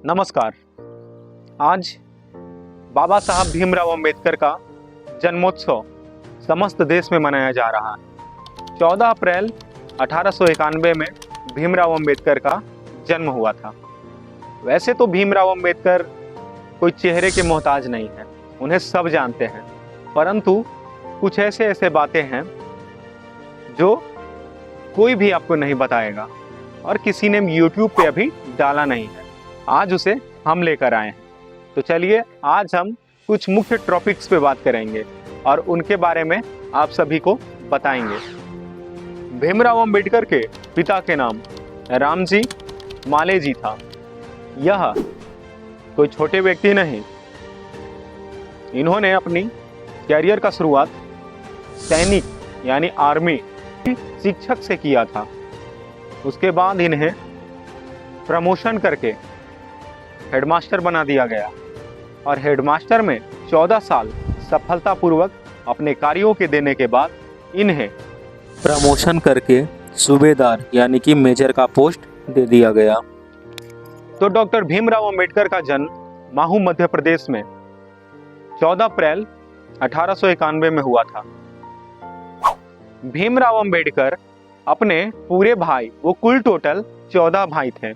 नमस्कार। आज बाबा साहब भीमराव अंबेडकर का जन्मोत्सव समस्त देश में मनाया जा रहा है। 14 अप्रैल 1891 में भीमराव अंबेडकर का जन्म हुआ था। वैसे तो भीमराव अंबेडकर कोई चेहरे के मोहताज नहीं है, उन्हें सब जानते हैं, परंतु कुछ ऐसे बातें हैं जो कोई भी आपको नहीं बताएगा और किसी ने YouTube पे अभी डाला नहीं है। आज उसे हम लेकर आए हैं। तो चलिए आज हम कुछ मुख्य टॉपिक्स पे बात करेंगे और उनके बारे में आप सभी को बताएंगे। भीमराव अंबेडकर के पिता के नाम रामजी माले जी था। यह कोई छोटे व्यक्ति नहीं, इन्होंने अपनी कैरियर का शुरुआत सैनिक यानी आर्मी शिक्षक से किया था। उसके बाद इन्हें प्रमोशन करके हेडमास्टर बना दिया गया और हेडमास्टर में 14 साल सफलतापूर्वक अपने कार्यों के देने के बाद इन्हें प्रमोशन करके सूबेदार यानी कि मेजर का पोस्ट दे दिया गया। तो डॉक्टर भीमराव अंबेडकर का जन्म माहू मध्य प्रदेश में 14 अप्रैल 1891 में हुआ था। भीमराव अंबेडकर अपने पूरे भाई, वो कुल टोटल 14 भाई थे,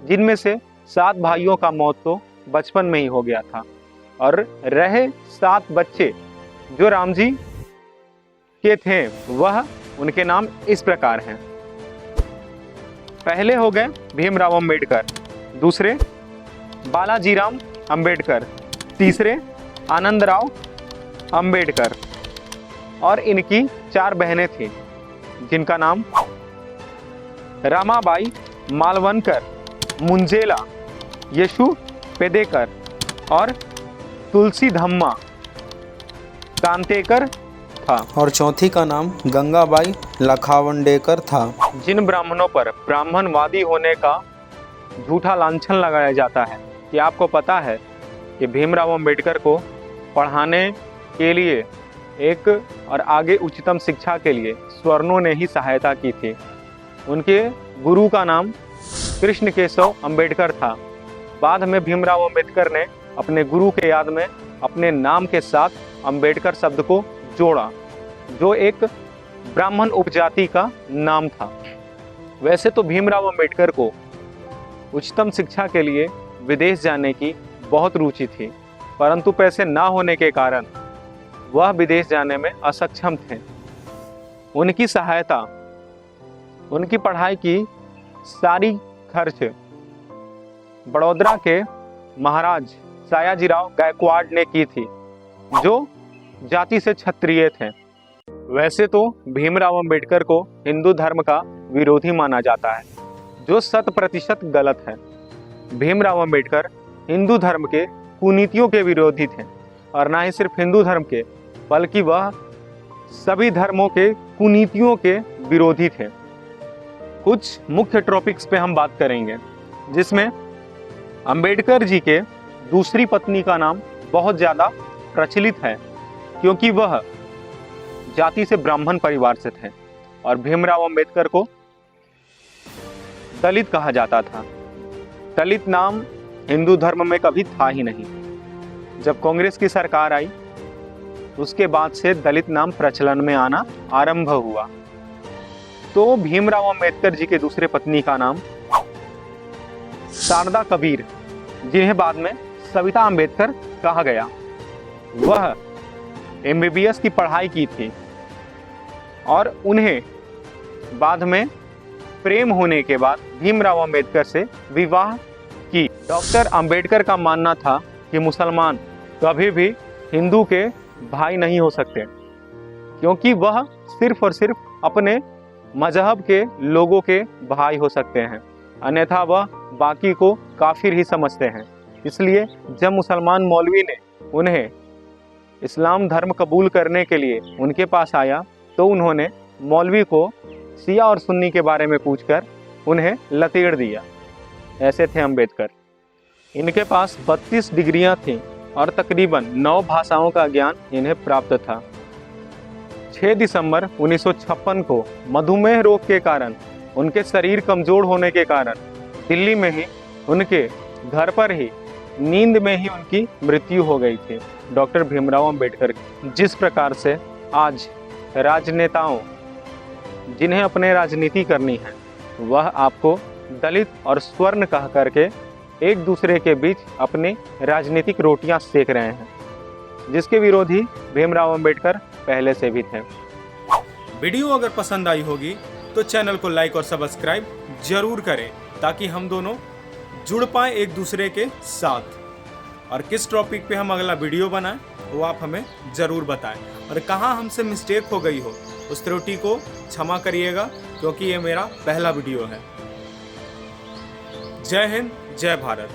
जिनमें से 7 भाइयों का मौत तो बचपन में ही हो गया था और रहे 7 बच्चे जो रामजी के थे, वह उनके नाम इस प्रकार हैं। पहले हो गए भीमराव अंबेडकर, दूसरे बालाजीराव अंबेडकर, तीसरे आनंदराव अंबेडकर और इनकी 4 बहनें थीं जिनका नाम रामाबाई मालवनकर, मुंजेला, यशु पेदेकर और तुलसी धम्मा कांतेकर था और चौथी का नाम गंगाबाई लखावंडेकर था। जिन ब्राह्मणों पर ब्राह्मणवादी होने का झूठा लांछन लगाया जाता है कि आपको पता है कि भीमराव अंबेडकर को पढ़ाने के लिए एक और आगे उच्चतम शिक्षा के लिए स्वर्णों ने ही सहायता की थी। उनके गुरु का नाम कृष्ण केशव अंबेडकर था। बाद में भीमराव अंबेडकर ने अपने गुरु के याद में अपने नाम के साथ अंबेडकर शब्द को जोड़ा, जो एक ब्राह्मण उपजाति का नाम था। वैसे तो भीमराव अंबेडकर को उच्चतम शिक्षा के लिए विदेश जाने की बहुत रुचि थी, परंतु पैसे ना होने के कारण वह विदेश जाने में असक्षम थे। उनकी सहायता, उनकी पढ़ाई की सारी खर्च बड़ौदा के महाराज सयाजीराव गायकवाड़ ने की थी, जो जाति से क्षत्रिय थे। वैसे तो भीमराव अंबेडकर को हिंदू धर्म का विरोधी माना जाता है, जो 100% गलत है। भीमराव अंबेडकर हिंदू धर्म के कुनीतियों के विरोधी थे और ना ही सिर्फ हिंदू धर्म के, बल्कि वह सभी धर्मों के कुनीतियों के विरोधी थे। कुछ मुख्य टॉपिक्स पे हम बात करेंगे, जिसमें अंबेडकर जी के दूसरी पत्नी का नाम बहुत ज़्यादा प्रचलित है, क्योंकि वह जाति से ब्राह्मण परिवार से थे और भीमराव अंबेडकर को दलित कहा जाता था। दलित नाम हिंदू धर्म में कभी था ही नहीं। जब कांग्रेस की सरकार आई, उसके बाद से दलित नाम प्रचलन में आना आरंभ हुआ। तो भीमराव अंबेडकर जी के दूसरे पत्नी का नाम शारदा कबीर, जिन्हें बाद में सविता अंबेडकर कहा गया, वह MBBS की पढ़ाई की थी और उन्हें बाद में प्रेम होने के बाद भीमराव अंबेडकर से विवाह की। डॉक्टर अंबेडकर का मानना था कि मुसलमान कभी भी हिंदू के भाई नहीं हो सकते, क्योंकि वह सिर्फ और सिर्फ अपने मजहब के लोगों के भाई हो सकते हैं, अन्यथा वह बाकी को काफिर ही समझते हैं। इसलिए जब मुसलमान मौलवी ने उन्हें इस्लाम धर्म कबूल करने के लिए उनके पास आया, तो उन्होंने मौलवी को शिया और सुन्नी के बारे में पूछकर उन्हें लतेड़ दिया। ऐसे थे अंबेडकर। इनके पास 32 डिग्रियां थीं और तकरीबन 9 भाषाओं का ज्ञान इन्हें प्राप्त था। 6 दिसंबर 1956 को मधुमेह रोग के कारण, उनके शरीर कमजोर होने के कारण दिल्ली में ही उनके घर पर ही नींद में ही उनकी मृत्यु हो गई थी, डॉक्टर भीमराव अंबेडकर की। जिस प्रकार से आज राजनेताओं जिन्हें अपने राजनीति करनी है वह आपको दलित और स्वर्ण कह करके एक दूसरे के बीच अपनी राजनीतिक रोटियां सेक रहे हैं, जिसके विरोधी भीमराव अंबेडकर पहले से भी थे। वीडियो अगर पसंद आई होगी तो चैनल को लाइक और सब्सक्राइब जरूर करें ताकि हम दोनों जुड़ पाएं एक दूसरे के साथ। और किस टॉपिक पे हम अगला वीडियो बनाएं वो आप हमें ज़रूर बताएं, और कहाँ हमसे मिस्टेक हो गई हो उस त्रुटि को क्षमा करिएगा, क्योंकि ये मेरा पहला वीडियो है। जय हिंद, जय भारत।